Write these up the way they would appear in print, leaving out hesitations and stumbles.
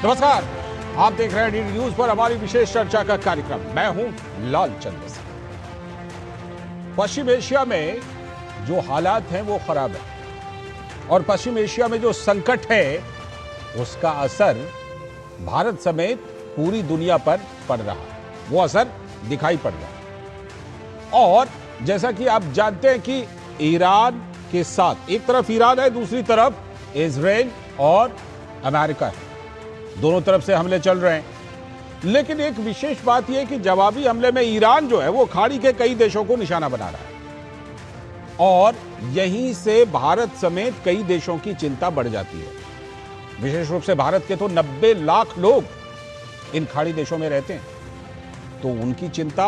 नमस्कार, आप देख रहे हैं डीडी न्यूज पर हमारी विशेष चर्चा का कार्यक्रम। मैं हूं लाल चंद्र सिंह। पश्चिम एशिया में जो हालात हैं वो खराब है और पश्चिम एशिया में जो संकट है उसका असर भारत समेत पूरी दुनिया पर पड़ रहा है। वो असर दिखाई पड़ रहा है और जैसा कि आप जानते हैं कि ईरान के साथ एक तरफ ईरान है, दूसरी तरफ इजराइल और अमेरिका है। दोनों तरफ से हमले चल रहे हैं, लेकिन एक विशेष बात यह कि जवाबी हमले में ईरान जो है वो खाड़ी के कई देशों को निशाना बना रहा है और यहीं से भारत समेत कई देशों की चिंता बढ़ जाती है। विशेष रूप से भारत के तो 90 लाख लोग इन खाड़ी देशों में रहते हैं, तो उनकी चिंता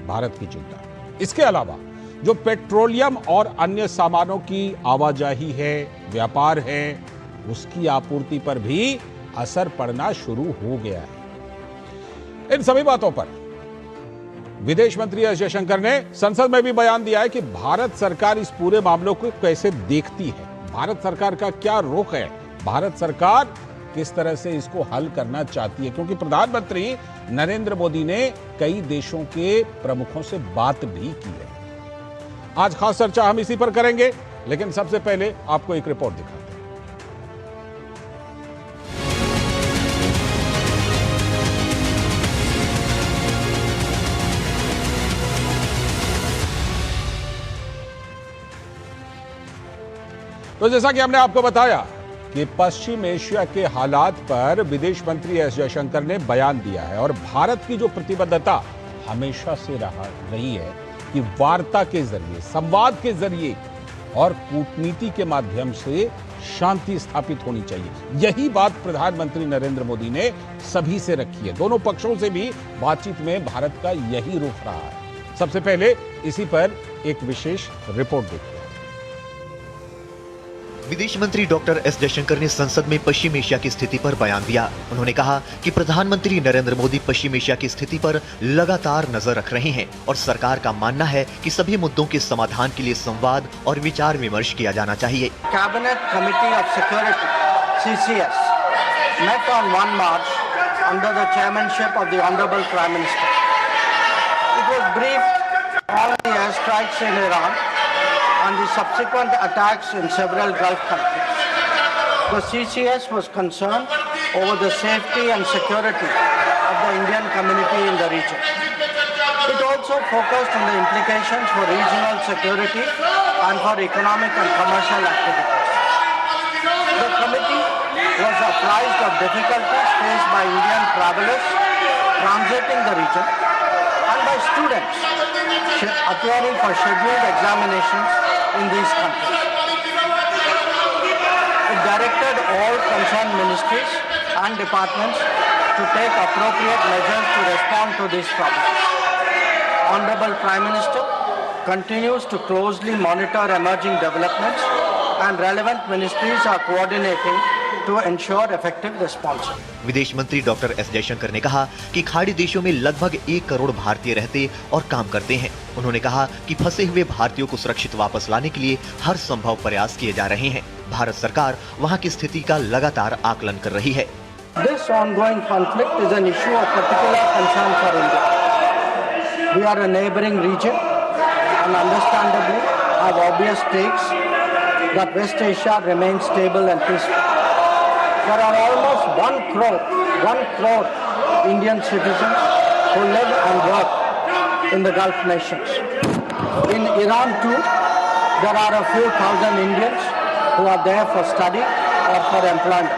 भारत की चिंता। इसके अलावा जो पेट्रोलियम और अन्य सामानों की आवाजाही है, व्यापार है, उसकी आपूर्ति पर भी असर पड़ना शुरू हो गया है। इन सभी बातों पर विदेश मंत्री एस जयशंकर ने संसद में भी बयान दिया है कि भारत सरकार इस पूरे मामले को कैसे देखती है, भारत सरकार का क्या रुख है, भारत सरकार किस तरह से इसको हल करना चाहती है, क्योंकि प्रधानमंत्री नरेंद्र मोदी ने कई देशों के प्रमुखों से बात भी की है। आज खास चर्चा हम इसी पर करेंगे, लेकिन सबसे पहले आपको एक रिपोर्ट दिखाते हैं। तो जैसा कि हमने आपको बताया कि पश्चिम एशिया के हालात पर विदेश मंत्री एस जयशंकर ने बयान दिया है और भारत की जो प्रतिबद्धता हमेशा से रही है कि वार्ता के जरिए, संवाद के जरिए और कूटनीति के माध्यम से शांति स्थापित होनी चाहिए। यही बात प्रधानमंत्री नरेंद्र मोदी ने सभी से रखी है। दोनों पक्षों से भी बातचीत में भारत का यही रुख रहा है। सबसे पहले इसी पर एक विशेष रिपोर्ट देखिए। विदेश मंत्री डॉक्टर एस जयशंकर ने संसद में पश्चिम एशिया की स्थिति पर बयान दिया। उन्होंने कहा कि प्रधानमंत्री नरेंद्र मोदी पश्चिम एशिया की स्थिति पर लगातार नजर रख रहे हैं और सरकार का मानना है कि सभी मुद्दों के समाधान के लिए संवाद और विचार विमर्श किया जाना चाहिए। Cabinet committee of security (CCS) met on 1 March under the chairmanship of the Honorable Prime Minister. It was briefed on the airstrikes in Iran and the subsequent attacks in several Gulf countries. The CCS was concerned over the safety and security of the Indian community in the region. It also focused on the implications for regional security and for economic and commercial activities. The committee was apprised of difficulties faced by Indian travelers transiting the region and by students appearing for scheduled examinations in these countries. It directed all concerned ministries and departments to take appropriate measures to respond to these problems. Honorable Prime Minister continues to closely monitor emerging developments and relevant ministries are coordinating to ensure effective response. विदेश मंत्री doctor S Jaishankar ने कहा कि खाड़ी देशों में लगभग 1 करोड़ भारतीय रहते और काम करते हैं। उन्होंने कहा कि फंसे हुए भारतीयों को सुरक्षित वापस लाने के लिए हर संभव प्रयास किए जा रहे हैं। भारत सरकार वहां की स्थिति का लगातार आकलन कर रही है। This ongoing conflict is an issue of particular concern for India. We are a neighboring region and understandably have obvious stakes that West Asia remains stable and peaceful. There are almost 1 crore Indian citizens who live and work in the Gulf nations. In Iran too, there are a few thousand Indians who are there for study or for employment.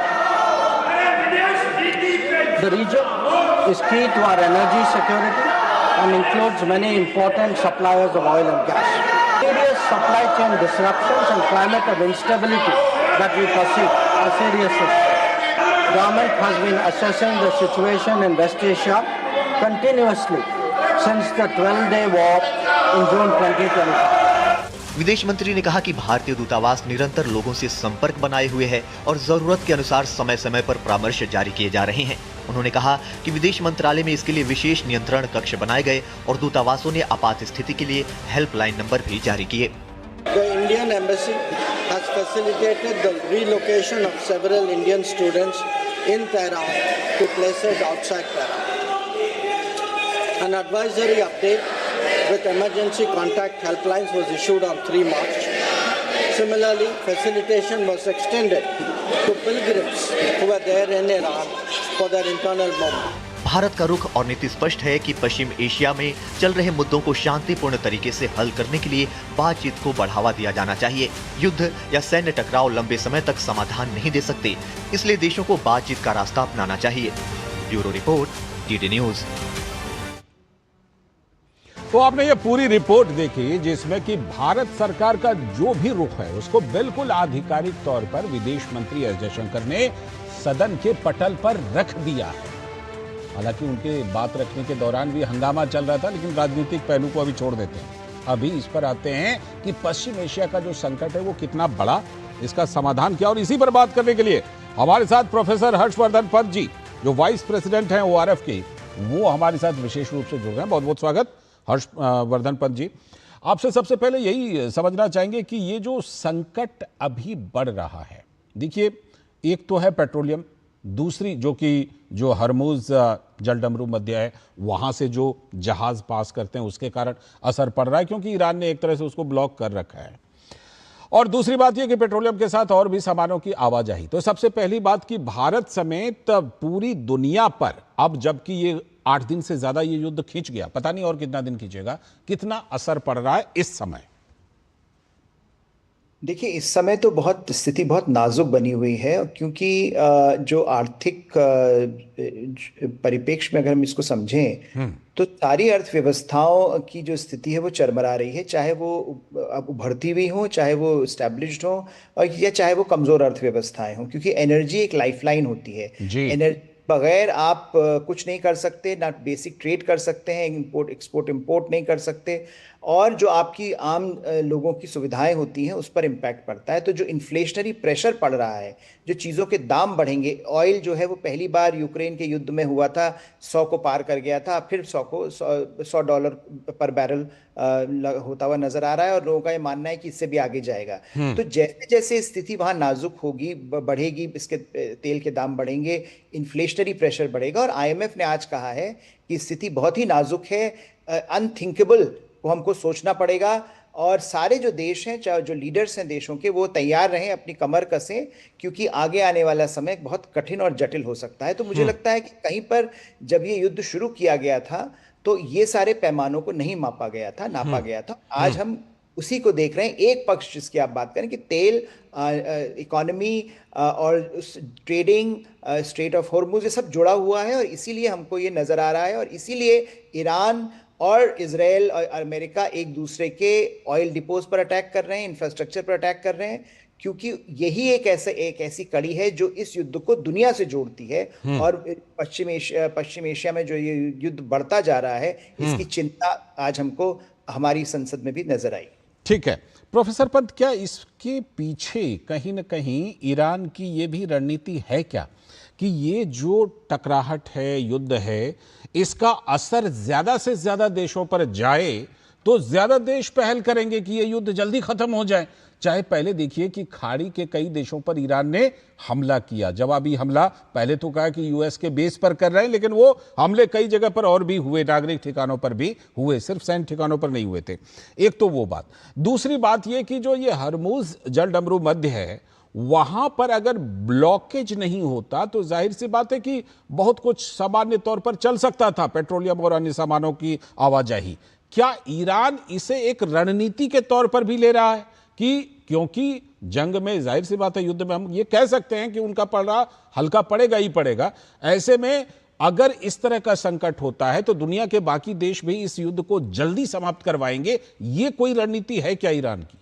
The region is key to our energy security and includes many important suppliers of oil and gas. Serious supply chain disruptions and climate of instability that we perceive are serious issues. Government has been assessing the situation in West Asia continuously since the 12-day war in June 2025. विदेश मंत्री ने कहा कि भारतीय दूतावास निरंतर लोगों से संपर्क बनाए हुए है और जरूरत के अनुसार समय समय पर परामर्श जारी किए जा रहे हैं। उन्होंने कहा कि विदेश मंत्रालय में इसके लिए विशेष नियंत्रण कक्ष बनाए गए और दूतावासों ने आपात स्थिति के लिए हेल्पलाइन नंबर भी जारी किए। The Indian Embassy has facilitated the relocation of several Indian students in Tehran to places outside Tehran. An advisory update with emergency contact helplines was issued on 3 March. Similarly, facilitation was extended to pilgrims who were there in Iran for their internal movement. Bharat का रुख और नीति स्पष्ट है कि पश्चिम Asia में चल रहे मुद्दों को शांतिपूर्ण तरीके से हल करने के लिए बातचीत को बढ़ावा दिया जाना चाहिए। युद्ध या सैन्य टकराव लंबे समय तक समाधान नहीं दे सकते, इसलिए देशों को बातचीत का रास्ता अपनाना चाहिए। Bureau report, DD news. तो आपने ये पूरी रिपोर्ट देखी जिसमें कि भारत सरकार का जो भी रुख है उसको बिल्कुल आधिकारिक तौर पर विदेश मंत्री एस जयशंकर ने सदन के पटल पर रख दिया है। हालांकि उनके बात रखने के दौरान भी हंगामा चल रहा था, लेकिन राजनीतिक पहलू को अभी छोड़ देते हैं। अभी इस पर आते हैं कि पश्चिम एशिया का जो संकट है वो कितना बड़ा, इसका समाधान क्या, और इसी पर बात करने के लिए हमारे साथ प्रोफेसर हर्षवर्धन पंत जी, जो वाइस प्रेसिडेंट हैं ORF के, वो हमारे साथ विशेष रूप से जुड़ गए हैं। बहुत बहुत स्वागत हर्षवर्धन पंत जी। आपसे सबसे पहले यही समझना चाहेंगे कि ये जो संकट अभी बढ़ रहा है, देखिए एक तो है पेट्रोलियम, दूसरी जो हरमुज जलडमरू मध्य है वहां से जो जहाज पास करते हैं उसके कारण असर पड़ रहा है, क्योंकि ईरान ने एक तरह से उसको ब्लॉक कर रखा है। और दूसरी बात यह कि पेट्रोलियम के साथ और भी सामानों की आवाजाही। तो सबसे पहली बात कि भारत समेत पूरी दुनिया पर अब जबकि ये 8 दिन से ज्यादा ये युद्ध खींच गया, पता नहीं और कितना दिन खींचेगा, कितना असर पड़ रहा है इस समय? देखिए, इस समय तो स्थिति बहुत नाजुक बनी हुई है, क्योंकि जो आर्थिक परिप्रेक्ष्य में अगर हम इसको समझें तो सारी अर्थव्यवस्थाओं की जो स्थिति है वो चरमरा रही है, चाहे वो अब उभरती हुई हो, चाहे वो एस्टैब्लिश्ड हो, और या चाहे वो कमजोर अर्थव्यवस्थाएं हों, क्योंकि एनर्जी एक लाइफलाइन होती है। एनर्जी बगैर आप कुछ नहीं कर सकते, ना बेसिक ट्रेड कर सकते हैं, इंपोर्ट एक्सपोर्ट इंपोर्ट नहीं कर सकते, और जो आपकी आम लोगों की सुविधाएं होती हैं उस पर इम्पैक्ट पड़ता है। तो जो इन्फ्लेशनरी प्रेशर पड़ रहा है, जो चीज़ों के दाम बढ़ेंगे, ऑयल जो है वो पहली बार यूक्रेन के युद्ध में हुआ था, 100 को पार कर गया था, फिर $100 पर बैरल होता हुआ नजर आ रहा है, और लोगों का ये मानना है कि इससे भी आगे जाएगा। तो जैसे जैसे स्थिति वहां नाजुक होगी, बढ़ेगी, इसके तेल के दाम बढ़ेंगे, इन्फ्लेशनरी प्रेशर बढ़ेगा, और IMF ने आज कहा है कि स्थिति बहुत ही नाजुक है, अनथिंकेबल को हमको सोचना पड़ेगा, और सारे जो देश हैं, चाहे जो लीडर्स हैं देशों के, वो तैयार रहें, अपनी कमर कसें, क्योंकि आगे आने वाला समय बहुत कठिन और जटिल हो सकता है। तो मुझे लगता है कि कहीं पर जब ये युद्ध शुरू किया गया था तो ये सारे पैमानों को नहीं नापा गया था। आज हम उसी को देख रहे हैं। एक पक्ष जिसकी आप बात करें कि तेल, इकोनॉमी और ट्रेडिंग, स्ट्रेट ऑफ हॉर्मुज, ये सब जुड़ा हुआ है, और इसीलिए हमको ये नजर आ रहा है, और इसीलिए ईरान और इजराइल और अमेरिका एक दूसरे के ऑयल डिपोज पर अटैक कर रहे हैं, इंफ्रास्ट्रक्चर पर अटैक कर रहे हैं, क्योंकि यही एक ऐसी कड़ी है जो इस युद्ध को दुनिया से जोड़ती है। और पश्चिम एशिया में जो ये युद्ध बढ़ता जा रहा है, इसकी चिंता आज हमको हमारी संसद में भी नजर आई। ठीक है प्रोफेसर पंत, क्या इसके पीछे कहीं ना कहीं ईरान की ये भी रणनीति है क्या कि ये जो टकराहट है, युद्ध है, इसका असर ज्यादा से ज्यादा देशों पर जाए तो ज्यादा देश पहल करेंगे कि ये युद्ध जल्दी खत्म हो जाए? चाहे पहले देखिए कि खाड़ी के कई देशों पर ईरान ने हमला किया, जवाबी हमला, पहले तो कहा कि US के बेस पर कर रहे हैं, लेकिन वो हमले कई जगह पर और भी हुए, नागरिक ठिकानों पर भी हुए, सिर्फ सैन्य ठिकानों पर नहीं हुए थे। एक तो वो बात। दूसरी बात ये कि जो ये हरमुज जलडमरू मध्य है, वहां पर अगर ब्लॉकेज नहीं होता तो जाहिर सी बात है कि बहुत कुछ सामान्य तौर पर चल सकता था, पेट्रोलियम और अन्य सामानों की आवाजाही। क्या ईरान इसे एक रणनीति के तौर पर भी ले रहा है कि क्योंकि जंग में जाहिर सी बात है, युद्ध में हम ये कह सकते हैं कि उनका पलड़ा हल्का पड़ेगा ही पड़ेगा, ऐसे में अगर इस तरह का संकट होता है तो दुनिया के बाकी देश भी इस युद्ध को जल्दी समाप्त करवाएंगे, ये कोई रणनीति है क्या ईरान की?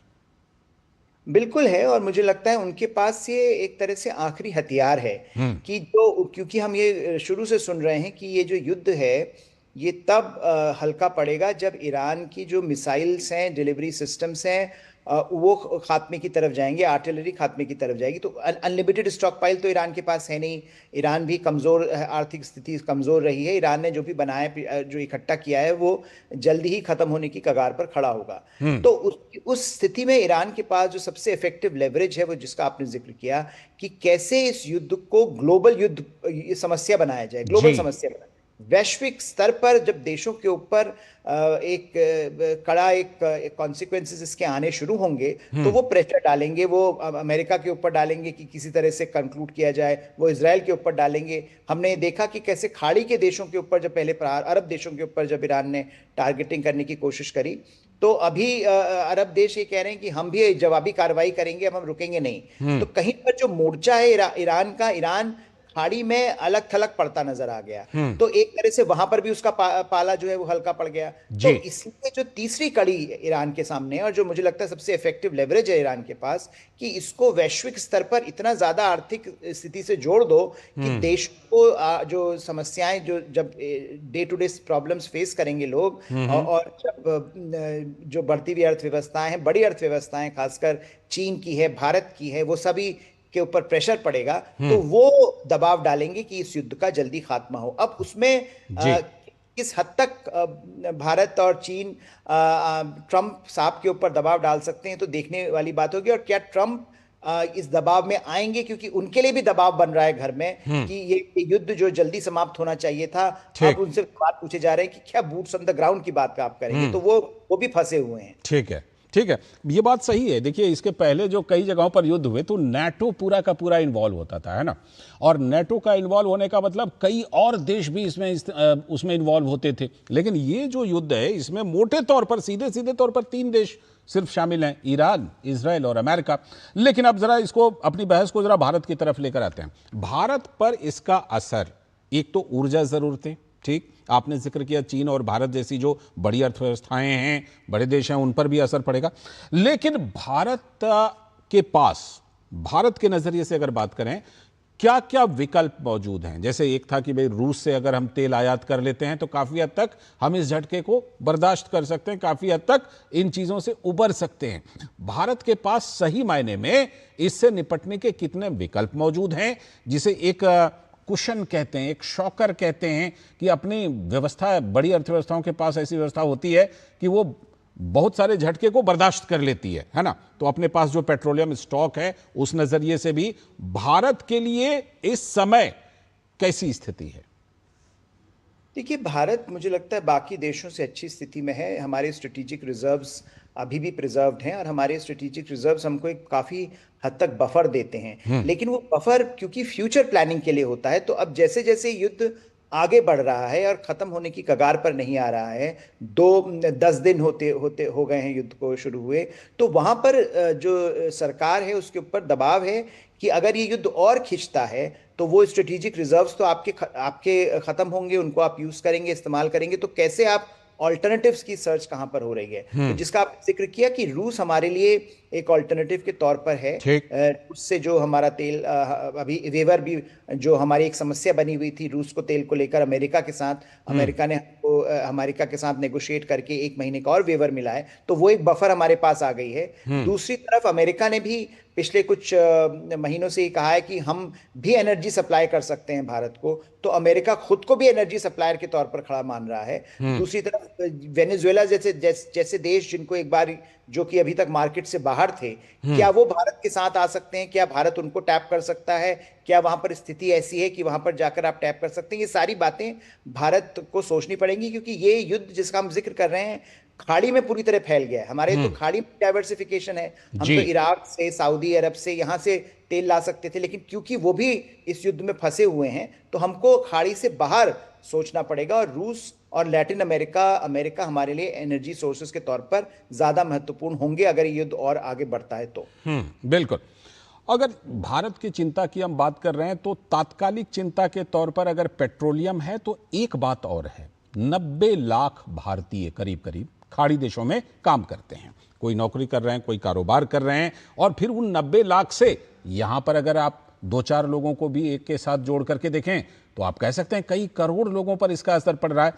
बिल्कुल है, और मुझे लगता है उनके पास ये एक तरह से आखिरी हथियार है कि जो, क्योंकि हम ये शुरू से सुन रहे हैं कि ये जो युद्ध है ये तब हल्का पड़ेगा जब ईरान की जो मिसाइल्स हैं, डिलीवरी सिस्टम्स हैं, वो खात्मे की तरफ जाएंगे, आर्टिलरी खात्मे की तरफ जाएगी। तो अनलिमिटेड स्टॉक पाइल तो ईरान के पास है नहीं। ईरान भी कमज़ोर, आर्थिक स्थिति कमज़ोर रही है। ईरान ने जो भी बनाया, जो इकट्ठा किया है, वो जल्दी ही खत्म होने की कगार पर खड़ा होगा। तो उस स्थिति में ईरान के पास जो सबसे इफेक्टिव लेवरेज है, वो जिसका आपने जिक्र किया कि कैसे इस युद्ध को ग्लोबल युद्ध समस्या बनाया जाए, ग्लोबल समस्या बनाया, वैश्विक स्तर पर जब देशों के ऊपर एक कड़ा एक कॉन्सिक्वेंसेस इसके आने शुरू होंगे, तो वो प्रेशर डालेंगे, वो अमेरिका के ऊपर डालेंगे कि किसी तरह से कंक्लूड किया जाए, वो इजराइल के ऊपर डालेंगे। हमने देखा कि कैसे खाड़ी के देशों के ऊपर जब पहले प्रहार, अरब देशों के ऊपर जब ईरान ने टारगेटिंग करने की कोशिश करी, तो अभी अरब देश ये कह रहे हैं कि हम भी जवाबी कार्रवाई करेंगे, अब हम रुकेंगे नहीं। तो कहीं पर जो मोर्चा है ईरान का, ईरान खाड़ी में अलग थलग पड़ता नजर आ गया। तो एक तरह से वहां पर भी उसका पाला जो है वो हल्का पड़ गया। तो इसलिए जो तीसरी कड़ी ईरान के सामने है, और जो मुझे लगता है सबसे इफेक्टिव लेवरेज है ईरान के पास, कि इसको वैश्विक स्तर पर इतना ज्यादा आर्थिक स्थिति से जोड़ दो कि देश को जो समस्याएं, जो जब day to day problems face करेंगे लोग, और जब जो बढ़ती हुई अर्थव्यवस्थाएं हैं, बड़ी अर्थव्यवस्थाएं खासकर चीन की है, भारत की है, वो सभी के ऊपर प्रेशर पड़ेगा, तो वो दबाव डालेंगे कि इस युद्ध का जल्दी खात्मा हो। अब उसमें किस हद तक भारत और चीन ट्रंप साहब के ऊपर दबाव डाल सकते हैं, तो देखने वाली बात होगी। और क्या ट्रंप इस दबाव में आएंगे, क्योंकि उनके लिए भी दबाव बन रहा है घर में कि ये युद्ध जो जल्दी समाप्त होना चाहिए था, अब उनसे बात पूछे जा रहे हैं कि क्या बूट्स ऑन द ग्राउंड की बात का आप करेंगे, तो वो भी फंसे हुए हैं। ठीक है, ठीक है, ये बात सही है। देखिए, इसके पहले जो कई जगहों पर युद्ध हुए तो नाटो पूरा का पूरा इन्वॉल्व होता था, है ना, और नाटो का इन्वॉल्व होने का मतलब कई और देश भी उसमें इन्वॉल्व होते थे। लेकिन ये जो युद्ध है, इसमें मोटे तौर पर, सीधे सीधे तौर पर 3 देश सिर्फ शामिल हैं, ईरान, इजराइल और अमेरिका। लेकिन अब जरा इसको, अपनी बहस को जरा भारत की तरफ लेकर आते हैं। भारत पर इसका असर, एक तो ऊर्जा जरूरतें, ठीक, आपने जिक्र किया चीन और भारत जैसी जो बड़ी अर्थव्यवस्थाएं हैं, बड़े देश हैं, उन पर भी असर पड़ेगा। लेकिन भारत के पास, भारत के नजरिए से अगर बात करें, क्या क्या विकल्प मौजूद हैं? जैसे एक था कि भाई रूस से अगर हम तेल आयात कर लेते हैं तो काफी हद तक हम इस झटके को बर्दाश्त कर सकते हैं, काफी हद तक इन चीजों से उबर सकते हैं। भारत के पास सही मायने में इससे निपटने के कितने विकल्प मौजूद हैं, जिसे एक कुशन कहते हैं, एक शॉकर कहते हैं, कि अपनी व्यवस्था, बड़ी अर्थव्यवस्थाओं के पास ऐसी व्यवस्था होती है कि वो बहुत सारे झटके को बर्दाश्त कर लेती है ना। तो अपने पास जो पेट्रोलियम स्टॉक है, उस नजरिए से भी भारत के लिए इस समय कैसी स्थिति है? देखिए, भारत मुझे लगता है बाकी देशों से अच्छी स्थिति में है। हमारे स्ट्रेटेजिक रिजर्व्स अभी भी प्रिजर्व्ड हैं, और हमारे स्ट्रेटेजिक रिजर्व्स हमको एक काफी हद तक बफर देते हैं। लेकिन वो बफर क्योंकि फ्यूचर प्लानिंग के लिए होता है, तो अब जैसे जैसे युद्ध आगे बढ़ रहा है और खत्म होने की कगार पर नहीं आ रहा है, 10 दिन हो गए हैं युद्ध को शुरू हुए, तो वहां पर जो सरकार है उसके ऊपर दबाव है कि अगर ये युद्ध और खिंचता है तो वो स्ट्रेटेजिक रिजर्व्स तो आपके खत्म होंगे, उनको आप यूज करेंगे, इस्तेमाल करेंगे, तो कैसे आप ऑल्टरनेटिव्स की सर्च कहां पर हो रही है। तो जिसका आप जिक्र किया कि रूस हमारे लिए एक ऑल्टरनेटिव के तौर पर है। उससे जो हमारा तेल, अभी वेवर भी जो हमारी एक समस्या बनी हुई थी रूस को तेल को लेकर, अमेरिका के साथ, अमेरिका ने अमेरिका के साथ नेगोशिएट करके 1 महीने का और वेवर मिला है, तो वो एक बफर हमारे पास आ गई है। दूसरी तरफ अमेरिका ने भी पिछले कुछ महीनों से ये कहा है कि हम भी एनर्जी सप्लाई कर सकते हैं भारत को, तो अमेरिका खुद को भी एनर्जी सप्लायर के तौर पर खड़ा मान रहा है। दूसरी तरफ वेनेजुएला जैसे देश, जिनको एक बार, जो कि अभी तक मार्केट से बाहर थे, क्या वो भारत के साथ आ सकते हैं? क्या भारत उनको टैप कर सकता है? क्या वहां पर स्थिति ऐसी है कि वहां पर जाकर आप टैप कर सकते हैं? ये सारी बातें भारत को सोचनी पड़ेंगी, क्योंकि ये युद्ध जिसका हम जिक्र कर रहे हैं खाड़ी में पूरी तरह फैल गया है। हमारे तो खाड़ी में डाइवर्सिफिकेशन है, हम तो इराक से, सऊदी अरब से, यहां से तेल ला सकते थे, लेकिन क्योंकि वो भी इस युद्ध में फंसे हुए हैं, तो हमको खाड़ी से बाहर सोचना पड़ेगा। और रूस और लैटिन अमेरिका हमारे लिए एनर्जी सोर्सेज के तौर पर ज्यादा महत्वपूर्ण होंगे अगर ये युद्ध और आगे बढ़ता है तो। बिल्कुल। अगर भारत की चिंता की हम बात कर रहे हैं, तो तात्कालिक चिंता के तौर पर अगर पेट्रोलियम है, तो एक बात और है, 90 लाख भारतीय करीब खाड़ी देशों में काम करते हैं, कोई नौकरी कर रहे हैं, कोई कारोबार कर रहे हैं, और फिर उन 90 लाख से यहां पर अगर आप 2-4 लोगों को भी एक के साथ जोड़ करके देखें, तो आप कह सकते हैं कई करोड़ लोगों पर इसका असर पड़ रहा है।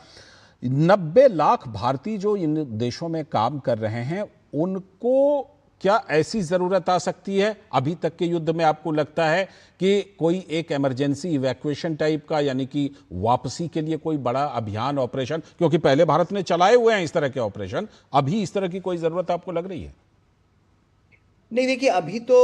90 लाख भारतीय जो इन देशों में काम कर रहे हैं, उनको क्या ऐसी जरूरत आ सकती है अभी तक के युद्ध में? आपको लगता है कि कोई एक इमरजेंसी इवैक्यूएशन टाइप का, यानी कि वापसी के लिए कोई बड़ा अभियान, ऑपरेशन, क्योंकि पहले भारत ने चलाए हुए हैं इस तरह के ऑपरेशन, अभी इस तरह की कोई जरूरत आपको लग रही है? नहीं, देखिए, अभी तो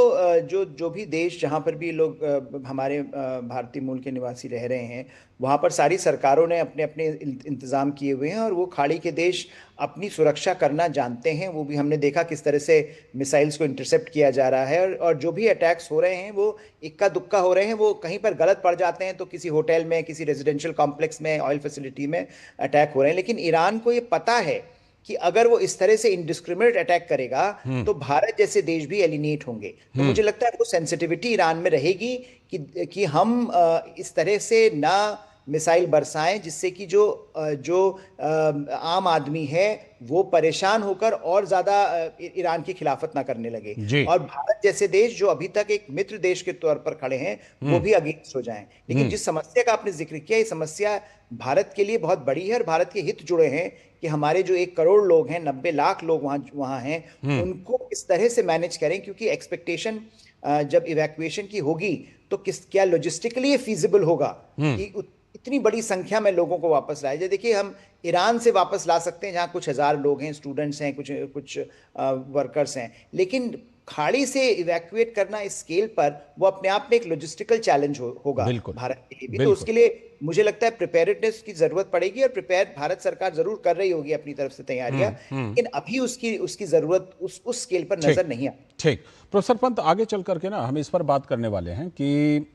जो भी देश जहाँ पर भी लोग हमारे भारतीय मूल के निवासी रह रहे हैं, वहाँ पर सारी सरकारों ने अपने अपने इंतजाम किए हुए हैं, और वो खाड़ी के देश अपनी सुरक्षा करना जानते हैं। वो भी हमने देखा किस तरह से मिसाइल्स को इंटरसेप्ट किया जा रहा है, और जो भी अटैक्स हो रहे हैं वो इक्का दुक्का हो रहे हैं। वो कहीं पर गलत पड़ जाते हैं तो किसी होटल में, किसी रेजिडेंशियल कॉम्प्लेक्स में, ऑयल फैसिलिटी में अटैक हो रहे हैं। लेकिन ईरान को ये पता है कि अगर वो इस तरह से इंडिस्क्रिमिनेट अटैक करेगा तो भारत जैसे देश भी एलिनेट होंगे। तो मुझे लगता है वो सेंसिटिविटी ईरान में रहेगी कि हम इस तरह से ना मिसाइल बरसाएं जिससे कि जो आम आदमी है वो परेशान होकर और ज्यादा ईरान की खिलाफत ना करने लगे, और भारत जैसे देश जो अभी तक एक मित्र देश के तौर पर खड़े हैं वो भी अगेंस्ट हो जाएं। लेकिन जिस समस्या का आपने जिक्र किया, ये समस्या भारत के लिए बहुत बड़ी है, और भारत के हित जुड़े हैं कि हमारे जो 1 करोड़ लोग हैं, 90 लाख लोग वहां हैं, उनको इस तरह से मैनेज करें। क्योंकि एक्सपेक्टेशन जब इवैक्यूएशन की होगी तो क्या लॉजिस्टिकली फीजिबल होगा कि इतनी बड़ी संख्या में लोगों को वापस लाया जाए। देखिए, हम ईरान से वापस ला सकते हैं जहां कुछ हजार लोग हैं, स्टूडेंट्स हैं, कुछ वर्कर्स हैं, लेकिन खाड़ी से इवैक्यूएट करना इस स्केल पर वो अपने आप में एक लॉजिस्टिकल चैलेंज होगा भारत के लिए भी। तो उसके लिए मुझे लगता है प्रिपेयर्डनेस की जरूरत पड़ेगी, और प्रिपेयर भारत सरकार जरूर कर रही होगी अपनी तरफ से तैयारियां, लेकिन अभी उसकी जरूरत उस स्केल पर नजर नहीं आती। ठीक, प्रोफेसर पंत, आगे चल करके ना हम इस पर बात करने वाले हैं कि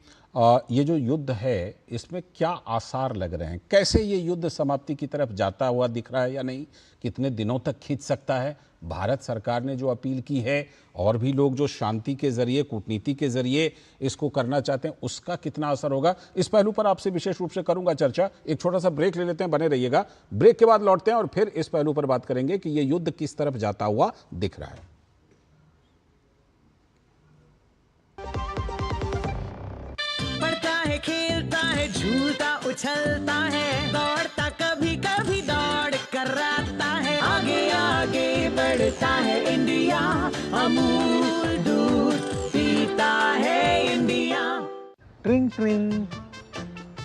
ये जो युद्ध है इसमें क्या आसार लग रहे हैं, कैसे ये युद्ध समाप्ति की तरफ जाता हुआ दिख रहा है या नहीं, कितने दिनों तक खींच सकता है? भारत सरकार ने जो अपील की है, और भी लोग जो शांति के जरिए, कूटनीति के जरिए इसको करना चाहते हैं, उसका कितना असर होगा? इस पहलू पर आपसे विशेष रूप से करूंगा चर्चा। एक छोटा सा ब्रेक ले लेते हैं, बने रहिएगा। ब्रेक के बाद लौटते हैं और फिर इस पहलू पर बात करेंगे कि ये युद्ध किस तरफ जाता हुआ दिख रहा है। खेलता है, झूलता उछलता है, दौड़ता कभी कभी दौड़ कराता है, आगे आगे बढ़ता है इंडिया, अमूल दूध पीता है इंडिया। ट्रिंग ट्रिंग।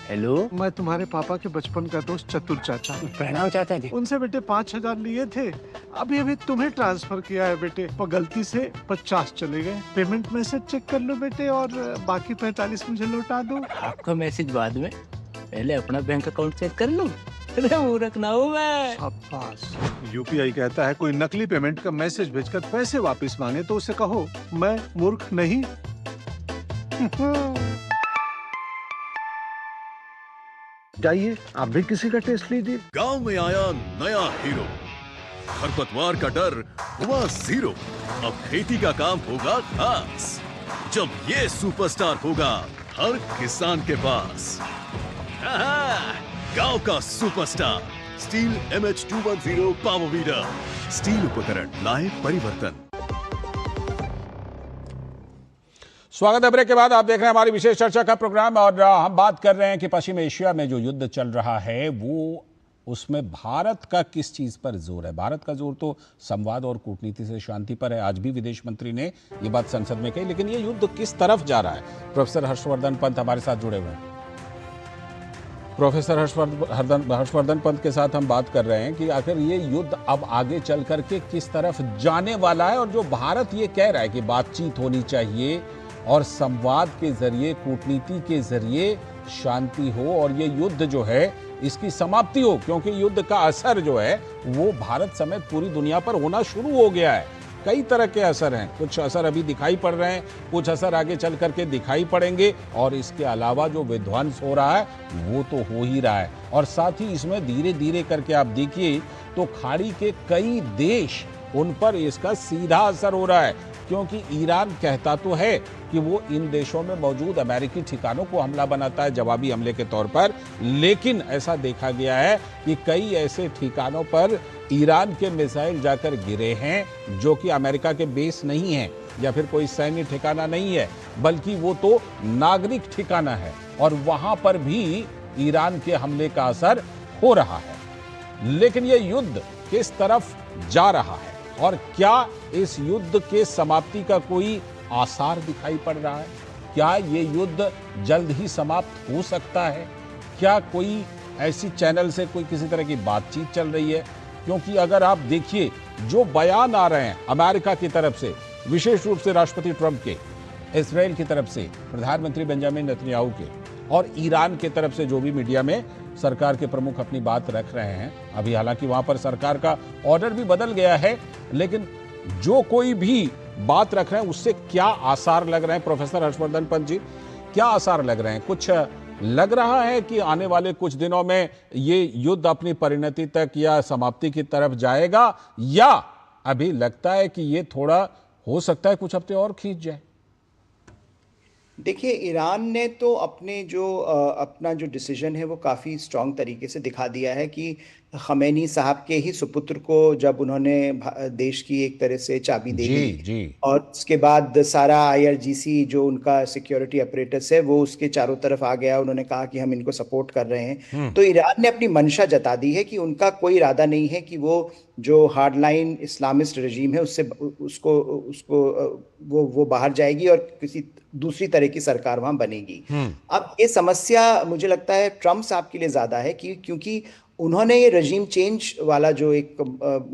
हेलो, मैं तुम्हारे पापा के बचपन का दोस्त चतुर चाचा। प्रणाम चाचा जी। उनसे बेटे 5,000 लिए थे, अभी तुम्हें ट्रांसफर किया है बेटे, पर गलती से 50 चले गए। पेमेंट मैसेज चेक कर लो बेटे, और बाकी 45 मुझे लौटा दो। आपका मैसेज बाद में, पहले अपना बैंक अकाउंट चेक कर लो। अरे मूर्ख ना हूँ मैं। शाबाश। यूपीआई कहता है कोई नकली पेमेंट का मैसेज भेजकर पैसे वापस मांगे तो उसे कहो मैं मूर्ख नहीं। जाइए आप भी किसी का टेस्ट लीजिए। गांव में आया नया हीरो, खरपतवार का डर हुआ जीरो। अब खेती का काम होगा खास, जब ये सुपरस्टार होगा हर किसान के पास। गांव का superstar steel MH210 power weeder, steel उपकरण लाए परिवर्तन। स्वागत है। ब्रेक के बाद आप देख रहे हैं हमारी विशेष चर्चा का प्रोग्राम, और हम बात कर रहे हैं कि पश्चिम एशिया में जो युद्ध चल रहा है वो, उसमें भारत का किस चीज पर जोर है। भारत का जोर तो संवाद और कूटनीति से शांति पर है। आज भी विदेश मंत्री ने ये बात संसद में कही, लेकिन ये युद्ध किस तरफ जा रहा है? प्रोफेसर हर्षवर्धन पंत हमारे साथ जुड़े हुए हैं। प्रोफेसर हर्षवर्धन पंत के साथ हम बात कर रहे हैं कि आखिर ये युद्ध अब आगे चल करके किस तरफ जाने वाला है, और जो भारत ये कह रहा है कि बातचीत होनी चाहिए और संवाद के जरिए, कूटनीति के जरिए शांति हो, और ये युद्ध जो है इसकी समाप्ति हो, क्योंकि युद्ध का असर जो है वो भारत समेत पूरी दुनिया पर होना शुरू हो गया है। कई तरह के असर हैं, कुछ असर अभी दिखाई पड़ रहे हैं, कुछ असर आगे चल करके दिखाई पड़ेंगे, और इसके अलावा जो विध्वंस हो रहा है वो तो हो ही रहा है। और साथ ही इसमें धीरे धीरे करके आप देखिए तो खाड़ी के कई देश, उन पर इसका सीधा असर हो रहा है, क्योंकि ईरान कहता तो है कि वो इन देशों में मौजूद अमेरिकी ठिकानों को हमला बनाता है, जवाबी हमले के तौर पर, लेकिन ऐसा देखा गया है कि कई ऐसे ठिकानों पर ईरान के मिसाइल जाकर गिरे हैं जो कि अमेरिका के बेस नहीं है या फिर कोई सैन्य ठिकाना नहीं है, बल्कि वो तो नागरिक ठिकाना है, और वहां पर भी ईरान के हमले का असर हो रहा है। लेकिन ये युद्ध किस तरफ जा रहा है और क्या इस युद्ध के समाप्ति का कोई आसार दिखाई पड़ रहा है? क्या ये युद्ध जल्द ही समाप्त हो सकता है? क्या कोई ऐसी चैनल से कोई किसी तरह की बातचीत चल रही है? क्योंकि अगर आप देखिए जो बयान आ रहे हैं अमेरिका की तरफ से, विशेष रूप से राष्ट्रपति ट्रंप के, इस्राएल की तरफ से प्रधानमंत्री बेंजामिन नेतन्याहू के, और ईरान की तरफ से जो भी मीडिया में सरकार के प्रमुख अपनी बात रख रहे हैं, अभी हालांकि वहां पर सरकार का ऑर्डर भी बदल गया है, लेकिन जो कोई भी बात रख रहे हैं उससे क्या आसार लग रहे हैं प्रोफेसर हर्षवर्धन पंत जी? क्या आसार लग रहे हैं? कुछ लग रहा है कि आने वाले कुछ दिनों में ये युद्ध अपनी परिणति तक या समाप्ति की तरफ जाएगा, या अभी लगता है कि ये थोड़ा हो सकता है कुछ हफ्ते और खींच जाए? देखिए, ईरान ने तो अपना जो डिसीजन है वो काफ़ी स्ट्रांग तरीके से दिखा दिया है कि खमैनी साहब के ही सुपुत्र को जब उन्होंने देश की एक तरह से चाबी दे दी और उसके बाद सारा IRGC जो उनका सिक्योरिटी अपरेटस है वो उसके चारों तरफ आ गया। उन्होंने कहा कि हम इनको सपोर्ट कर रहे हैं। तो ईरान ने अपनी मंशा जता दी है कि उनका कोई इरादा नहीं है कि वो जो हार्डलाइन इस्लामिस्ट रजीम है उससे वो बाहर जाएगी और किसी दूसरी तरह की सरकार वहां बनेगी। अब ये समस्या मुझे लगता है ट्रम्प साहब के लिए ज्यादा है क्योंकि उन्होंने ये रजीम चेंज वाला जो एक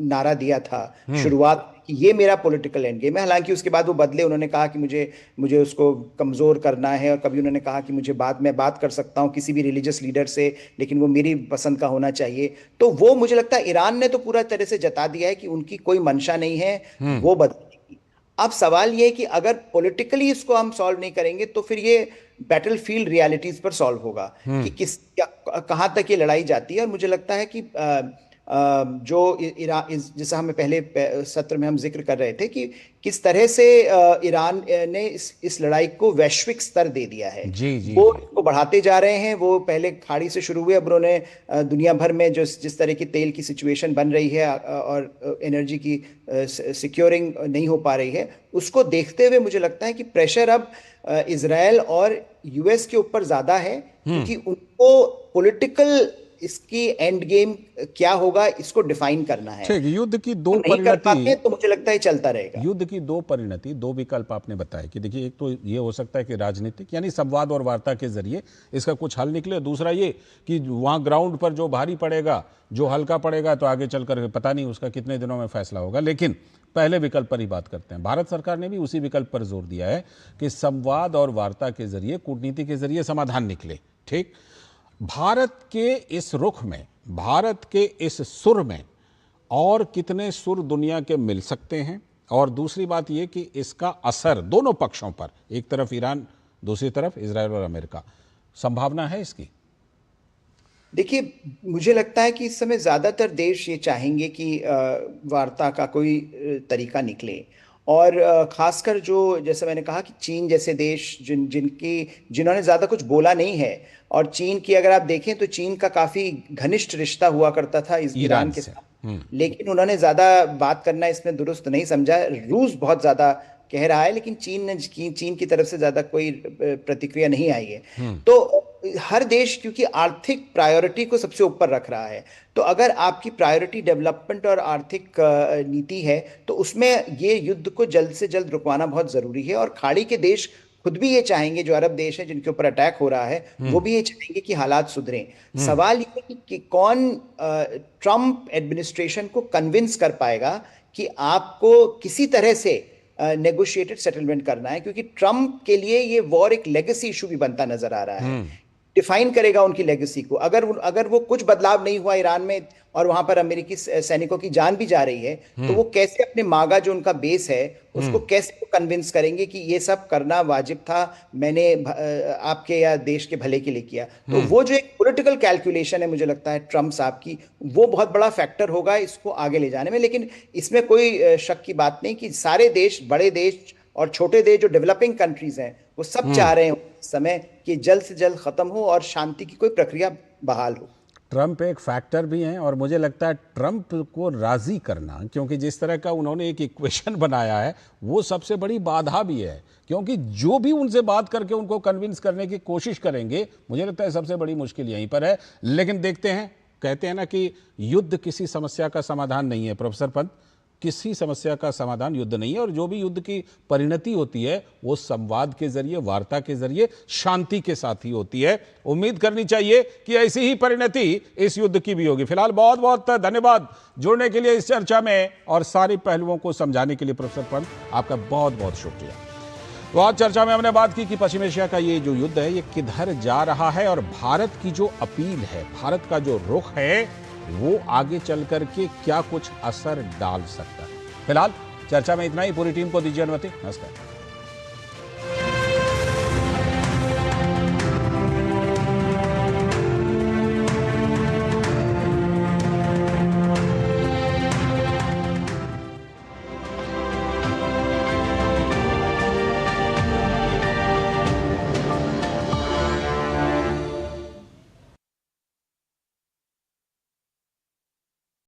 नारा दिया था शुरुआत कि ये मेरा पॉलिटिकल एंड गेम है। हालांकि उसके बाद वो बदले, उन्होंने कहा कि मुझे उसको कमजोर करना है, और कभी उन्होंने कहा कि मैं बात कर सकता हूँ किसी भी रिलीजियस लीडर से, लेकिन वो मेरी पसंद का होना चाहिए। तो वो मुझे लगता है ईरान ने तो पूरा तरह से जता दिया है कि उनकी कोई मंशा नहीं है वो बदलेगी। अब सवाल ये है कि अगर पॉलिटिकली इसको हम सॉल्व नहीं करेंगे तो फिर ये बैटलफील्ड रियलिटीज पर सॉल्व होगा कि कहां तक ये लड़ाई जाती है। और मुझे लगता है कि जो जैसा हमें पहले सत्र में हम जिक्र कर रहे थे कि किस तरह से ईरान ने इस लड़ाई को वैश्विक स्तर दे दिया है। वो इसको बढ़ाते जा रहे हैं। वो पहले खाड़ी से शुरू हुए, अब उन्होंने दुनिया भर में जिस तरह की तेल की सिचुएशन बन रही है और एनर्जी की सिक्योरिंग नहीं हो पा रही है, उसको देखते हुए मुझे लगता है कि प्रेशर अब इजराइल और US के ऊपर ज्यादा है, क्योंकि उनको पॉलिटिकल इसकी एंड गेम क्या होगा इसको डिफाइन करना है। ठीक, युद्ध की दो परिणति तो मुझे लगता है चलता रहेगा। युद्ध की दो परिणति, दो विकल्प आपने बताए कि देखिए, एक तो ये हो सकता है कि राजनीतिक यानी संवाद और वार्ता के जरिए इसका कुछ हल निकले। दूसरा ये कि वहां ग्राउंड पर जो भारी पड़ेगा, जो हल्का पड़ेगा, तो आगे चलकर पता नहीं उसका कितने दिनों में फैसला होगा। लेकिन पहले विकल्प पर ही बात करते हैं। भारत सरकार ने भी उसी विकल्प पर जोर दिया है कि संवाद और वार्ता के जरिए, कूटनीति के जरिए समाधान निकले। ठीक, भारत के इस रुख में, भारत के इस सुर में और कितने सुर दुनिया के मिल सकते हैं? और दूसरी बात यह कि इसका असर दोनों पक्षों पर, एक तरफ ईरान, दूसरी तरफ इजराइल और अमेरिका, संभावना है इसकी? देखिए, मुझे लगता है कि इस समय ज्यादातर देश ये चाहेंगे कि वार्ता का कोई तरीका निकले, और खासकर जो, जैसे मैंने कहा कि चीन जैसे देश जिन्होंने ज्यादा कुछ बोला नहीं है, और चीन की अगर आप देखें तो चीन का काफी घनिष्ठ रिश्ता हुआ करता था ईरान के साथ, लेकिन उन्होंने ज्यादा बात करना इसमें दुरुस्त नहीं समझा। रूस बहुत ज्यादा कह रहा है, लेकिन चीन की तरफ से ज्यादा कोई प्रतिक्रिया नहीं आई है। तो हर देश क्योंकि आर्थिक प्रायोरिटी को सबसे ऊपर रख रहा है, तो अगर आपकी प्रायोरिटी डेवलपमेंट और आर्थिक नीति है तो उसमें ये युद्ध को जल्द से जल्द रुकवाना बहुत जरूरी है। और खाड़ी के देश खुद भी ये चाहेंगे, जो अरब देश हैं जिनके ऊपर अटैक हो रहा है, वो भी ये चाहेंगे कि हालात सुधरें। सवाल ये है कि कौन ट्रम्प एडमिनिस्ट्रेशन को कन्विंस कर पाएगा कि आपको किसी तरह से नेगोशिएटेड सेटलमेंट करना है, क्योंकि ट्रम्प के लिए ये वॉर एक लेगेसी इशू भी बनता नजर आ रहा है। डिफाइन करेगा उनकी लेगेसी को। अगर वो कुछ बदलाव नहीं हुआ ईरान में और वहां पर अमेरिकी सैनिकों की जान भी जा रही है, तो वो कैसे अपने मागा जो उनका बेस है उसको कैसे कन्विंस करेंगे कि ये सब करना वाजिब था, मैंने आपके या देश के भले के लिए किया। तो वो जो एक पॉलिटिकल कैलकुलेशन है, मुझे लगता है ट्रम्प साहब की, वो बहुत बड़ा फैक्टर होगा इसको आगे ले जाने में। लेकिन इसमें कोई शक की बात नहीं कि सारे देश, बड़े देश और छोटे देश जो डेवलपिंग कंट्रीज हैं, वो सब चाह रहे हैं इस समय कि जल्द से जल्द खत्म हो और शांति की कोई प्रक्रिया बहाल हो। ट्रम्प एक फैक्टर भी हैं, और मुझे लगता है ट्रम्प को राजी करना, क्योंकि जिस तरह का उन्होंने एक इक्वेशन बनाया है, वो सबसे बड़ी बाधा भी है। क्योंकि जो भी उनसे बात करके उनको कन्विंस करने की कोशिश करेंगे, मुझे लगता है सबसे बड़ी मुश्किल यहीं पर है। लेकिन देखते हैं कहते हैं ना कि युद्ध किसी समस्या का समाधान नहीं है प्रोफेसर पंत, किसी समस्या का समाधान युद्ध नहीं है, और जो भी युद्ध की परिणति होती है वो संवाद के जरिए, वार्ता के जरिए, शांति के साथ ही होती है। उम्मीद करनी चाहिए कि ऐसी ही परिणति इस युद्ध की भी होगी। फिलहाल बहुत बहुत धन्यवाद जुड़ने के लिए इस चर्चा में और सारे पहलुओं को समझाने के लिए प्रोफेसर पंत, आपका बहुत बहुत शुक्रिया। तो आज चर्चा में हमने बात की कि पश्चिम एशिया का ये जो युद्ध है ये किधर जा रहा है, और भारत की जो अपील है, भारत का जो रुख है, वो आगे चल करके क्या कुछ असर डाल सकता है। फिलहाल चर्चा में इतना ही। पूरी टीम को दीजिए अनुमति। नमस्कार।